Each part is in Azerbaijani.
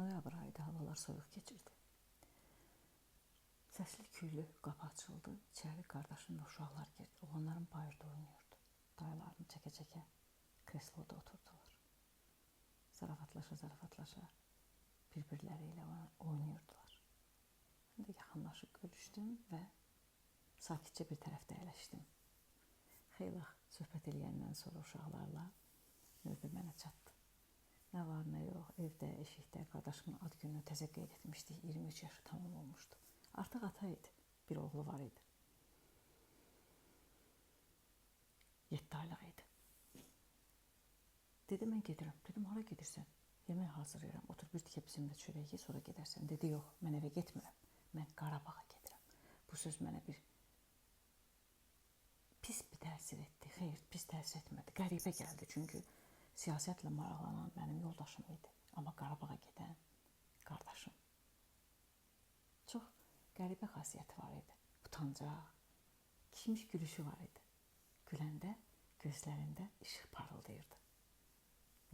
Noyabr ayıydı, havalar soyuq keçirdi. Səsli küylü qapı açıldı. İçəri qardaşımla uşaqlar girdi. Oğlanların bayırda oynayırdı. Dayılarını çəkə-çəkə kresloda oturdular. Zarafatlaşa bir-birləri ilə oynayırdılar. Mən də yaxınlaşıb görüşdüm və sakitcə bir tərəfdə əyləşdim. Xeyli söhbət eləyəndən sonra uşaqlarla növbə mənə çatdı. Nə var, nə yox, evdə, eşikdə qardaşımın ad gününü təzə qeyd etmişdik. 23 yaşı tamam olmuşdu. Artıq ata idi, bir oğlu var idi. 7 aylıq idi. Dedi, mən gedirəm. Dedim, hara gedirsən? Yemək hazırlayıram. Otur bir tikə bizimlə çörək ye, sonra gedərsən. Dedi, yox, mən evə getmirəm. Mən Qarabağa gedirəm. Bu söz mənə bir pis bir təsir etdi. Xeyr, pis təsir etmədi. Qəribə gəldi, çünki siyasətlə maraqlanan mənim yoldaşım idi. Amma Qarabağa gedən qardaşım. Çox qəribə xasiyyəti var idi. Utancaq, kişmiş gülüşü var idi. Güləndə gözlərində işıq parıldayırdı.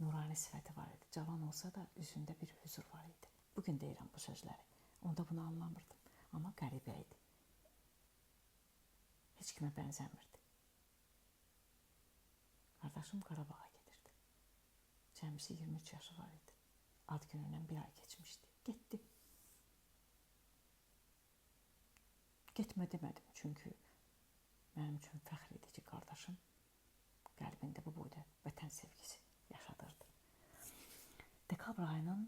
Nurani sifəti var idi. Cavan olsa da üzündə bir hüzur var idi. Bugün deyirəm bu sözləri. Onda bunu anlamırdım. Amma qəribə idi. Heç kimə bənzəmirdi. Qardaşım Qarabağa gedirdi. Cəmisi 23 yaşı var idi. Ad günündən bir ay keçmişdi. Getdi. Getmə demədim, çünki mənim üçün fəxr idi ki, qardaşım qəlbində bu boyda vətən sevgisi yaşadırdı. Dekabr ayının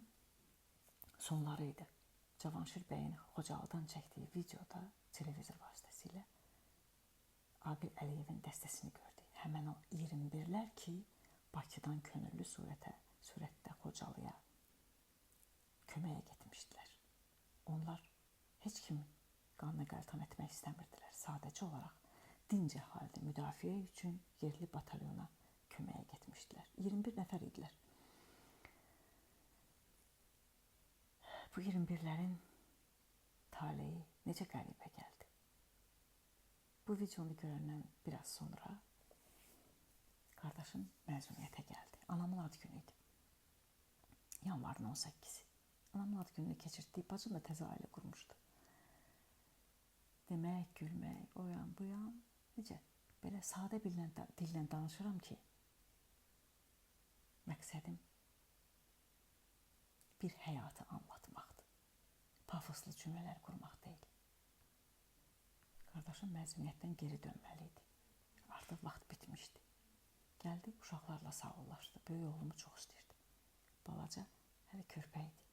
sonları idi. Cavanşir bəyin Xocalıdan çəkdiyi videoda televizor vasitəsilə Aqil Əliyevin dəstəsini gördük. Həmən o 21-lər ki, Bakıdan könüllü surətdə Xocalıya köməyə getmişdilər. Onlar heç kimi qanına qəltan etmək istəmirdilər. Sadəcə olaraq dinc əhalini müdafiə üçün yerli batalyona köməyə getmişdilər. 21 nəfər idilər. Bu 21-lərin taleyi necə qəribə gəldi. Bu videonu görəndən biraz sonra qardaşım məzuniyyətə gəldi. Anamın ad günü idi. Yanvarın 18-i. Anamın ad gününü keçirtdik. Bacım da təzə ailə qurmuşdu. Demək, gülmək, o yan, bu yan. Necə? Belə sadə dillə danışıram ki, məqsədim bir həyatı anlatmaqdır. Pafoslu cümlələr qurmaq deyil. Qardaşım məzuniyyətdən geri dönməli idi. Artıq vaxt bitmişdi. Gəldi, uşaqlarla sağollaşdı. Böyük oğlumu çox istəyirdi. Balaca, hələ körpə idi.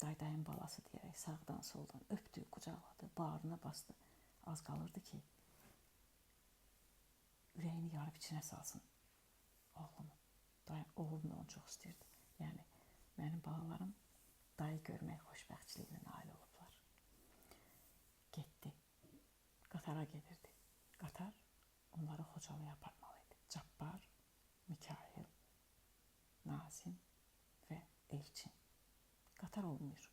Daydayın balası deyərək sağdan soldan öpdü, qucaqladı, bağrına bastı. Az qalırdı ki, ürəyini yarıb içinə salsın oğlumu. Oğlum da onu çox istəyirdi. Yəni, mənim balalarım dayı görmək xoşbəxtçiliyinə nail olublar. Getdi. Qatara gedirdi. Qatar onları Xocalıya aparmalıydı. Cabbar, Mikail, Nazim və Elçin. Qatar olmuyor.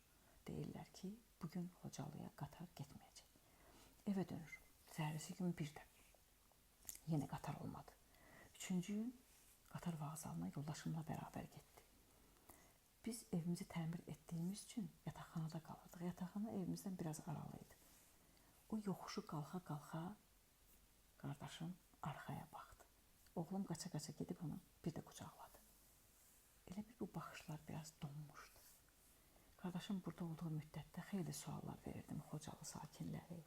Deyirlər ki, bugün Xocalıya qatar getməyəcək. Evə dönür. Səhərisi gün bir də. Yenə qatar olmadı. Üçüncü gün qatar vağzalına yoldaşımla bərabər getdi. Biz evimizi təmir etdiyimiz üçün yataqxanada qalırdıq. Yataqxana evimizdən biraz aralıydı. O yoxuşu qalxa-qalxa qardaşım arxaya baxdı. Oğlum qaça-qaça gedib onu bir də qucaqladı. Elə bir bu baxışlar biraz donmuşdu. Qardaşım burada olduğu müddətdə xeyli suallar verirdim Xocalı sakinləri.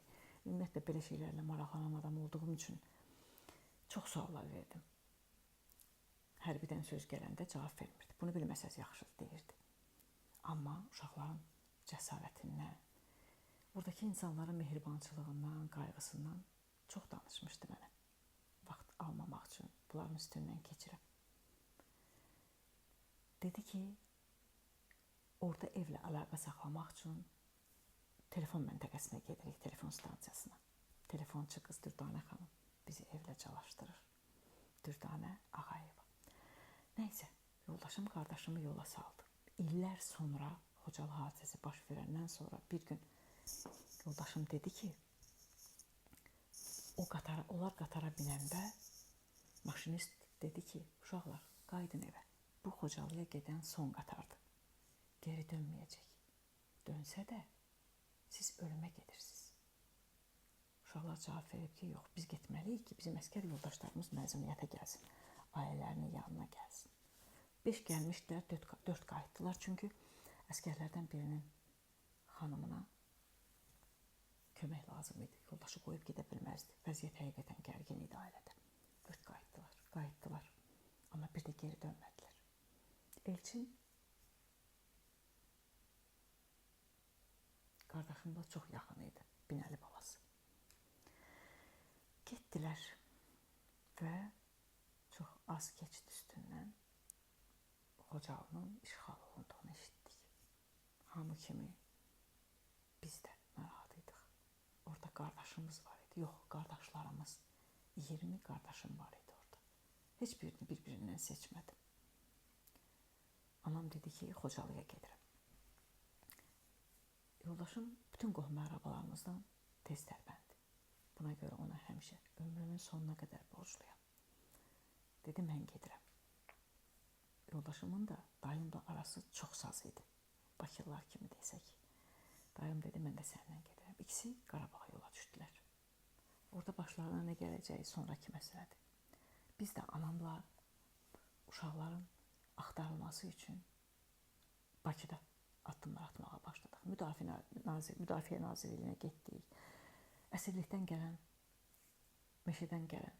Ümumiyyətlə, belə şeylərlə maraqlanan adam olduğum üçün çox suallar verdim. Hərbidən söz gələndə cavab vermirdi. Bunu bilməsəz yaxşıdır, deyirdi. Amma uşaqların cəsarətindən, buradakı insanların mehribançılığından, qayğısından çox danışmışdı mənə. Vaxt almamaq üçün bunların üstündən keçirəm. Dedi ki, orada evlə əlaqə saxlamaq üçün telefon məntəqəsinə gedirik, telefon stansiyasına. Telefonçu qız Dürdanə xanım bizi evlə çalışdırır. Dürdanə Ağayeva. Nəysə, yoldaşım qardaşımı yola saldı. İllər sonra Xocalı hadisəsi baş verəndən sonra bir gün yoldaşım dedi ki, onlar qatara binəndə maşinist dedi ki, uşaqlar, qaydın evə. Bu Xocalıya gedən son qatardır. geri dönməyəcək. Dönsə də siz ölümə gedirsiniz. Uşaqlar cavab verib ki, yox, biz getməliyik ki, bizim əskər yoldaşlarımız məzuniyyətə gəlsin, ailələrinin yanına gəlsin. 5 gəlmişdilər, 4 qayıtdılar, çünki əskərlərdən birinin xanımına kömək lazım idi. Yoldaşı qoyub gedə bilməzdi. Vəziyyət həqiqətən gərgin idi ailədə. 4 qayıtdılar. Amma bir də geri dönmədilər. Elçin qardaşımla çox yaxın idi, Binəli balası. Getdilər və çox az keçdi üstündən Xocalının işğal olunduğunu eşitdik. Hamı kimi biz də narahat idik. Orada qardaşımız var idi. Yox, qardaşlarımız. 20 qardaşım var idi orada. Heç birini bir-birindən seçmədim. Anam dedi ki, Xocalıya gedirəm. Yoldaşım bütün qohum-əqrabalarımızdan tez tərpəndi. Buna görə ona həmişə ömrümün sonuna qədər borcluyam. Dedi, mən gedirəm. Yoldaşımın da dayımla arası çox saz idi. Bakırlar kimi desək. Dayım dedi, mən də səninlə gedirəm. İkisi Qarabağa yola düşdülər. Orada başlarına nə gələcəyi sonraki məsələdir. Biz də anamla uşaqların axtarılması üçün Bakıda addımlar atmağa başladıq. Müdafiə Nazirliyinə getdik. Əsirlikdən gələn, meşədən gələn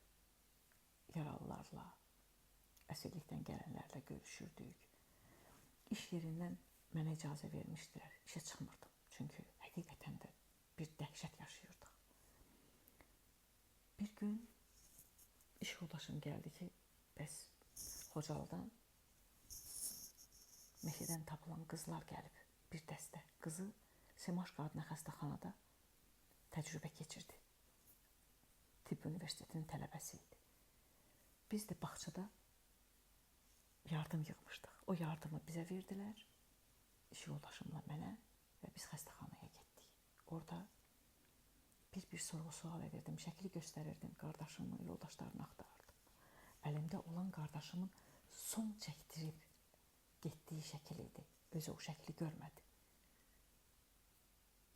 yaralılarla, əsirlikdən gələnlərlə görüşürdük. İş yerindən mənə icazə vermişdilər. İşə çıxmırdım. Çünki həqiqətən də bir dəhşət yaşayırdıq. Bir gün iş yoldaşım gəldi ki, bəs Xocalıdan meşədən tapılan qızlar gəlib. Bir dəstə qızı Semaşqa adına xəstəxanada təcrübə keçirdi. Tibb Universitetinin tələbəsi idi. Biz də bağçada yardım yığmışdıq. O yardımı bizə verdilər. İş yoldaşımla mənə və biz xəstəxanaya getdik. Orada bir sorğu-sual edirdim, şəkli göstərirdim, qardaşımı, yoldaşlarını axtarırdım. Əlimdə olan qardaşımın son çəkdirib getdiyi şəkil idi. Özü o şəkli görmədi.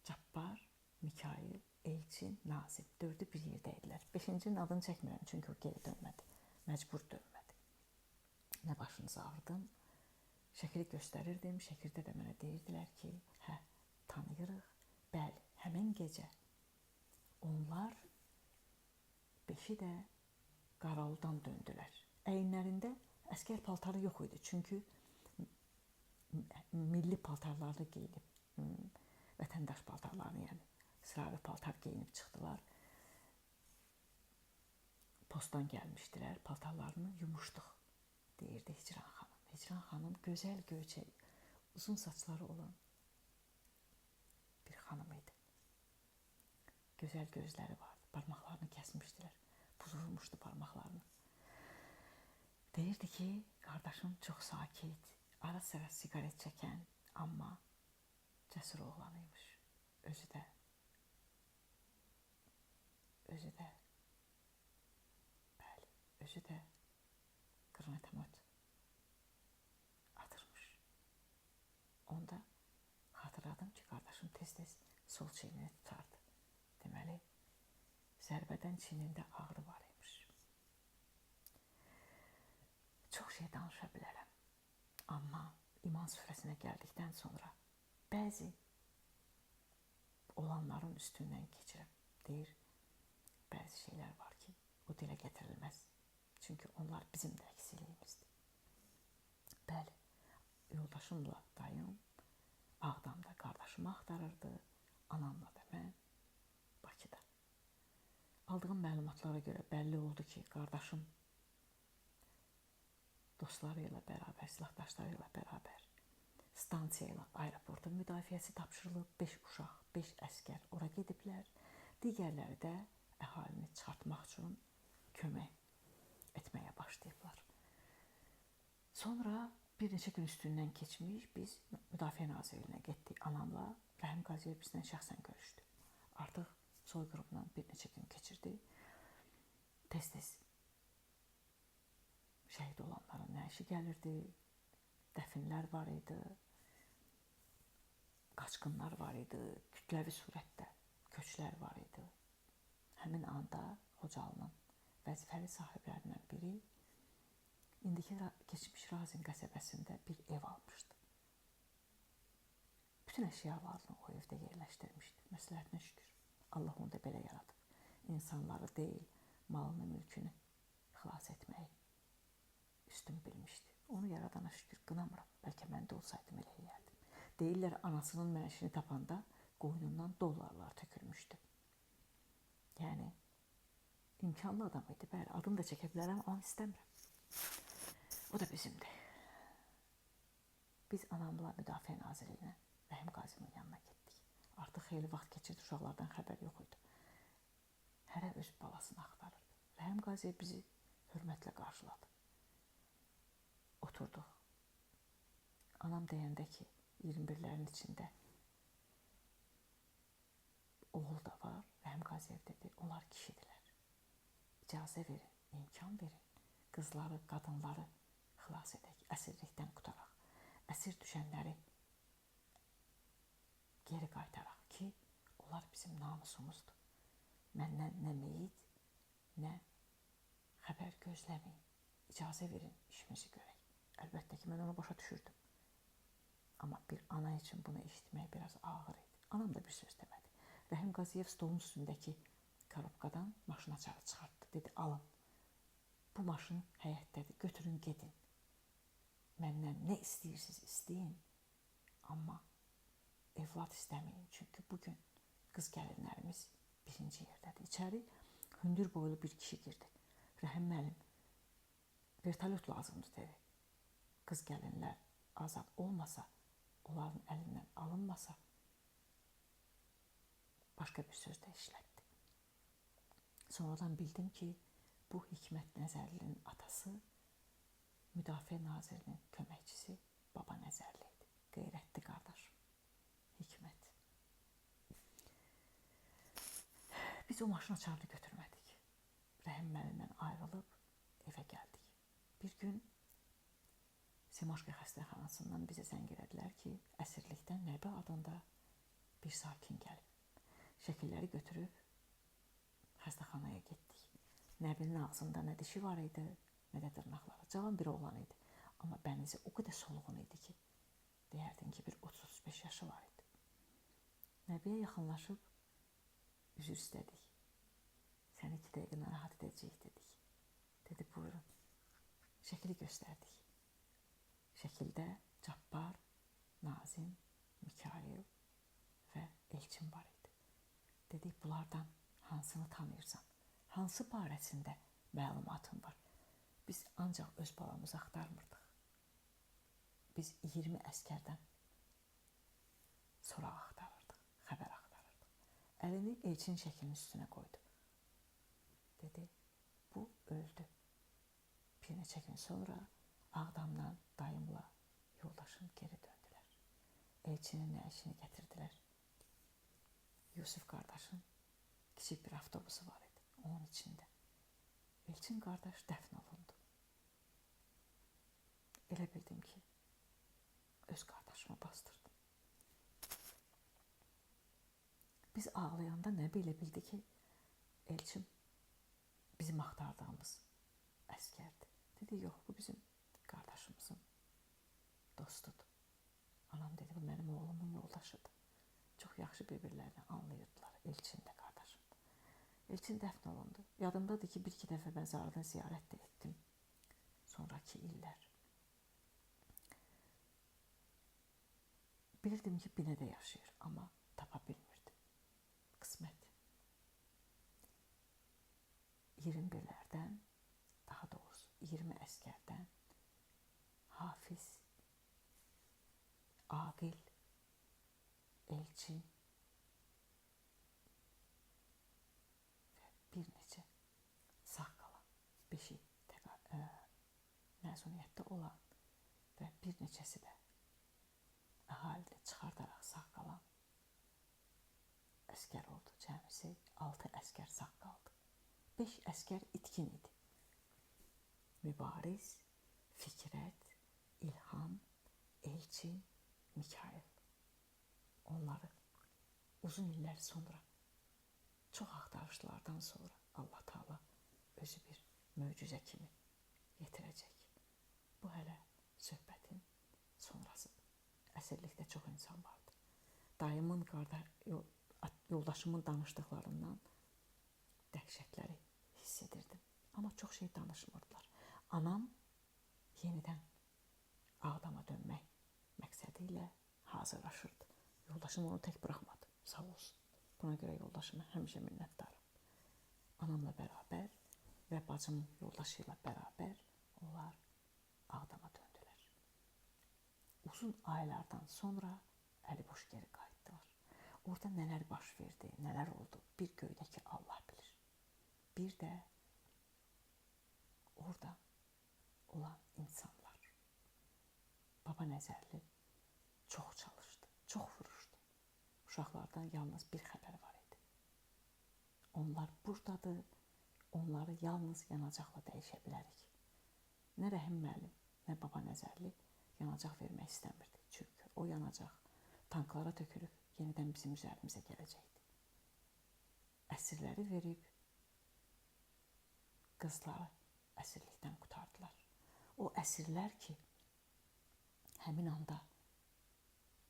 Cabbar, Mikail, Elçin, Nazim. 4-ü bir yerdə idilər. 5-cinin adını çəkmirəm, çünki o geri dönmədi. Məcbur dönmədi. Nə başınızı ağrıdım, şəkili göstərirdim. Şəkildə də mənə deyirdilər ki, hə, tanıyırıq. Bəli, həmin gecə onlar 5-i də Qaravuldan döndülər. Əyinlərində əskər paltarı yox idi, çünki milli paltarlarını geyinib, vətəndaş paltarlarını, yəni sıravi paltar geyinib çıxdılar. Postdan gəlmişdilər, paltarlarını yumuşduq, deyirdi Hicran xanım. Hicran xanım gözəl göyçək, uzun saçları olan bir xanım idi. Gözəl gözləri vardı, parmaqlarını kəsmişdilər, buz vurmuşdu parmaqlarını. Deyirdi ki, qardaşım çox sakit, ara-sıra siqaret çəkən, amma cəsur oğlanıymış. Özü də qranatomet atırmış. Onda xatırladım ki, qardaşım tez-tez sol çiynini tutardı. Deməli, zərbədən çiynində ağrı var imiş. Çox şey danışa bilərəm. Amma İman süfrəsinə gəldikdən sonra bəzi olanların üstündən keçirəm. Deyir, bəzi şeylər var ki, o dilə gətirilməz. Çünki onlar bizim də əksiliyimizdir. Bəli, yoldaşımla dayım Ağdamda qardaşımı axtarırdı, anamla da mən Bakıda. Aldığım məlumatlara görə bəlli oldu ki, qardaşım dostları ilə bərabər, silahdaşları ilə bərabər stansiya ilə aeroportun müdafiəsi tapşırılıb, 5 uşaq, 5 əskər ora gediblər. Digərləri də əhalini çıxartmaq üçün kömək etməyə başlayıblar. Sonra bir neçə gün üstündən keçmiş, biz Müdafiə Nazirliyinə getdik anamla. Rəhim Qaziyev bizdən şəxsən görüşdü. Artıq soyqırımdan bir neçə gün keçirdi. Tez-tez şəhid olanların nəşi gəlirdi, dəfinlər var idi. qaçqınlar var idi, kütləvi surətdə köçlər var idi. Həmin anda Xocalının vəzifəli sahiblərindən biri indiki keçmiş Razin qəsəbəsində bir ev almışdı. Bütün əşyalarını o evdə yerləşdirmişdi. Məsləhətinə şükür. Allah onu da belə yaradıb. İnsanları deyil, malını, mülkünü xilas etməyi üstün bilmişdi. Onu yaradana şükür, qınamıram. Bəlkə mən də olsaydım elə eləyərdim. Deyirlər, anasının mənşini tapanda qoynundan dollarlar tökülmüşdü. Yəni, imkanlı adam idi. Bəli, adını da çəkə bilərəm, amma istəmirəm. O da bizimdir. Biz anamla Müdafiə Nazirliyinə, Rəhim Qazinin yanına getdik. Artıq xeyli vaxt keçirdi, uşaqlardan xəbər yox idi. Hərə öz balasını axtarırdı. Rəhim Qazi bizi hörmətlə qarşıladı. Oturduq. Anam deyəndə ki, 21-lərin içində oğul da var, Rəhim Qaziyev dedi, onlar kişidirlər. İcazə verin, imkan verin. Qızları, qadınları xilas edək, əsirlikdən qutaraq. Əsir düşənləri geri qaytaraq ki, onlar bizim namusumuzdur. Məndən nə meyit, nə xəbər gözləməyin. İcazə verin, işimizi görək. Əlbəttə ki, mən onu başa düşürdüm. Amma bir ana üçün bunu eşitmək biraz ağır idi. Anam da bir söz demədi. Rəhim Qaziyev stolun üstündəki korobkadan maşın açarı çıxartdı. Dedi, alın. Bu maşın həyətdədir, götürün, gedin. Məndən nə istəyirsiniz, istəyin. Amma evlad istəməyin. Çünki bugün qız gəlinlərimiz birinci yerdədir. İçəri hündür boylu bir kişi girdi. Rəhim müəllim, vertolyot lazımdır, dedi. Qız gəlinlər azad olmasa, onların əlindən alınmasa, başqa bir söz də işlətdi. Sonradan bildim ki, bu Hikmət Nəzərlinin atası Müdafiə Nazirinin köməkçisi Baba Nəzərli idi. Qeyrətli qardaşım, Hikmət. Biz o maşın açarını götürmədik. Rəhim müəllimdən ayrılıb evə gəldik. Bir gün Semaşka xəstəxanasından bizə zəng elədilər ki, əsirlikdən Nəbi adında bir sakin gəlib. Şəkilləri götürüb xəstəxanaya getdik. Nəbinin ağzında nə dişi var idi, nə də dırnaqları. Cavan bir oğlan idi. Amma bənizi o qədər solğun idi ki, deyərdin ki, bir 30-35 yaşı var idi. Nəbiyə yaxınlaşıb üzr istədik. Səni 2 dəqiqə narahat edəcəyik, dedik. Dedi, buyurun. Şəkili göstərdik. Şəkildə Cabbar, Nazim, Mikail və Elçin var idi. Dedik, bunlardan hansını tanıyırsan? Hansı barəsində məlumatın var? Biz ancaq öz balamızı axtarmırdıq. Biz 20 əskərdən soraq axtarırdıq, xəbər axtarırdıq. Əlini Elçin şəklinin üstünə qoydu. Dedi, bu öldü. Bir neçə gün sonra Ağdamdan dayımla yoldaşım geri döndülər. Elçinin nəşini gətirdilər. Yusuf qardaşın kiçik bir avtobusu var idi, onun içində. Elçin qardaş dəfn olundu. Elə bildim ki, öz qardaşımı bastırdım. Biz ağlayanda Nəbi elə bildi ki, Elçin bizim axtardığımız əskərdir. Dedi, yox, bu bizim qardaşımızın dostudur. Anam dedi, bu mənim oğlumun yoldaşıdır. Çox yaxşı bir-birlərini anlayırdılar, Elçin də qardaşım. Elçin dəfn olundu. Yadımdadır ki, bir-iki dəfə mən zarını ziyarət də etdim. Sonraki illər. Bilirdim ki, binədə yaşayır, amma tapa bilmirdim. Qismət. 21-lərdən, daha doğrusu 20 əskərdən Hafiz, Aqil, Elçin və bir neçə sağ qalan, 5-i məzuniyyətdə olan və bir neçəsi də əhalini çıxardaraq sağ qalan əskər oldu. Cəmisi 6 əskər sağ qaldı. 5 əskər itkin idi. Mübariz, Fikrət, İlham, Elçin, Mikail. onları uzun illər sonra, çox axtarışlardan sonra Allah Taala özü bir möcüzə kimi yetirəcək. Bu hələ söhbətin sonrası. Əsirlikdə çox insan vardı. Dayımın, yoldaşımın danışdıqlarından dəhşətləri hiss edirdim. Amma çox şey danışmırdılar. Anam yenidən Ağdama dönmək məqsədi ilə hazırlaşırdı. Yoldaşım onu tək buraxmadı, sağ olsun. Buna görə yoldaşıma həmişə minnətdarım. Anamla bərabər və bacım yoldaşı ilə bərabər onlar Ağdama döndülər. Uzun aylardan sonra əliboş geri qayıtdılar. Orada nələr baş verdi, nələr oldu, bir göydəki Allah bilir. Bir də orada olan insanlar. Baba Nəzərli çox çalışdı, çox vuruşdu. Uşaqlardan yalnız bir xəbər var idi. Onlar buradadır, onları yalnız yanacaqla dəyişə bilərik. Nə Rəhim müəllim, nə Baba Nəzərli yanacaq vermək istəmirdi. Çünki o yanacaq tanklara tökülüb yenidən bizim üzərimizə gələcəkdi. Əsirləri verib qızları əsirlikdən qurtardılar. O əsirlər ki, həmin anda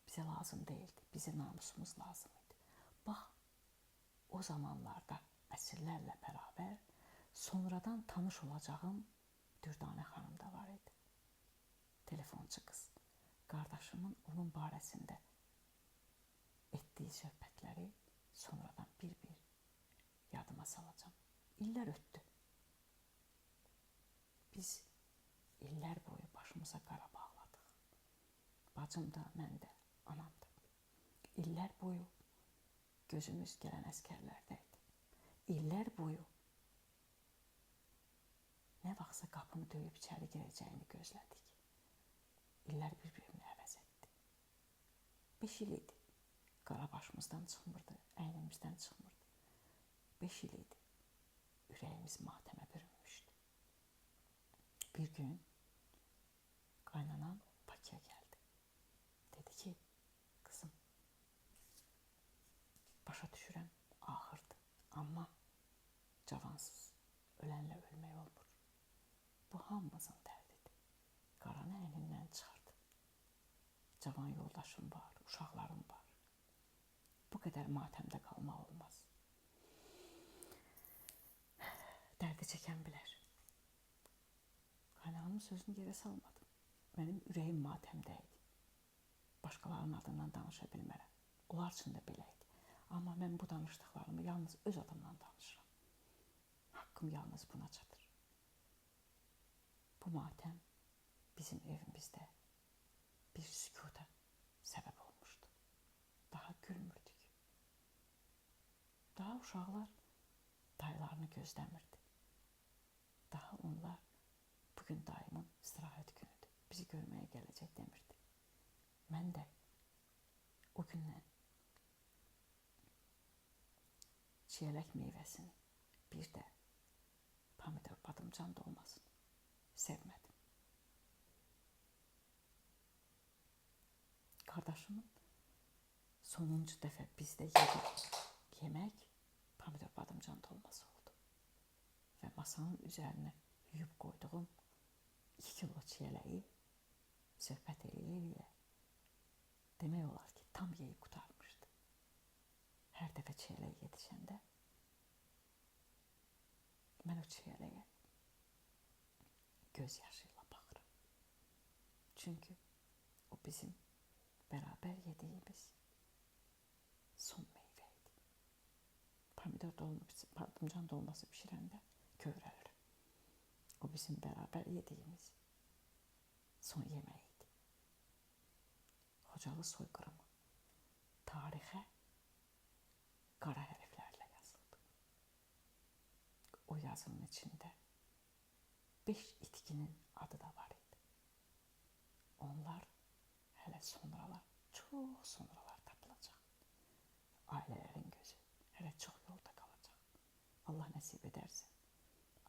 bizə lazım deyildi, bizə namusumuz lazım idi. Bax, o zamanlarda əsirlərlə bərabər sonradan tanış olacağım Dürdanə xanım da var idi. Telefonçu qız. Qardaşımın onun barəsində etdiyi söhbətləri sonradan bir-bir yadıma salacağım. İllər ötdü. Biz illər boyu başımıza qara bağladıq. Bacım da, mən də, anam da. İllər boyu gözümüz gələn əskərlərdəydi. İllər boyu nə vaxtsa qapını döyüb içəri girəcəyini gözlədik. İllər bir-birini əvəz etdi. 5 il idi. Qara başımızdan çıxmırdı, əynimizdən çıxmırdı. 5 il idi. Ürəyimiz matəmə bürünmüşdü. Bir gün qaynanam Bakıya gəldi. Dedi ki, qızım, başa düşürəm, axırdı. Amma cavansız, ölənlə ölmək olmur. Bu hamımızın dərdidir. Qaranı əynindən çıxardı. Cavan yoldaşım var, uşaqlarım var. Bu qədər matəmdə qalmaq olmaz. Dərdi çəkən bilər. Qaynağımın sözünü yerə salmadım. Mənim ürəyim matəmdə idi. Başqalarının adından danışa bilmərəm. Onlar üçün də belə idi. Amma mən bu danışdıqlarımı yalnız öz adımdan danışıram. Haqqım yalnız buna çatır. Bu matəm bizim evimizdə bir sükuta səbəb olmuşdu. Daha gülmürdük. Daha uşaqlar dayılarını gözləmirdi. Daha onlar bugün dayımın istirahət günüdür, bizi görməyə gələcək demirdi. Mən də o gündən çiyələk meyvəsini, bir də pomidor badımcan dolmasını sevmədim. Qardaşımın sonuncu dəfə bizdə yediyi yemək pomidor badımcan dolması oldu. Və masanın üzərinə yuyub qoyduğum 2 kilo çiyələyi söhbət eləyə demək olar ki, tam yeyib qurtarmışdı. Hər dəfə çiyələk yetişəndə mən o çiyələyə göz yaşıyla baxıram. Çünki o bizim bərabər yediyimiz son meyvə idi. Badımcan dolması bişirəndə kövrəlirəm. O bizim bərabər yediyimiz son yemək idi. Xocalı soyqırımı tarixə qara hərflərlə yazıldı. O yazının içində 5 itkinin adı da var idi. Onlar hələ sonralar, çox sonralar tapılacaq. Ailələrin gözü hələ çox yolda qalacaq. Allah nəsib edərsə,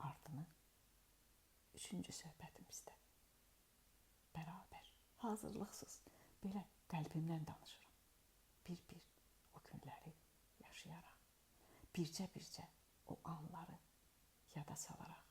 ardını 3-cü söhbətimizdə bərabər, hazırlıqsız, belə qəlbimdən danışıram. bir-bir o günləri yaşayaraq, bircə-bircə o anları yada salaraq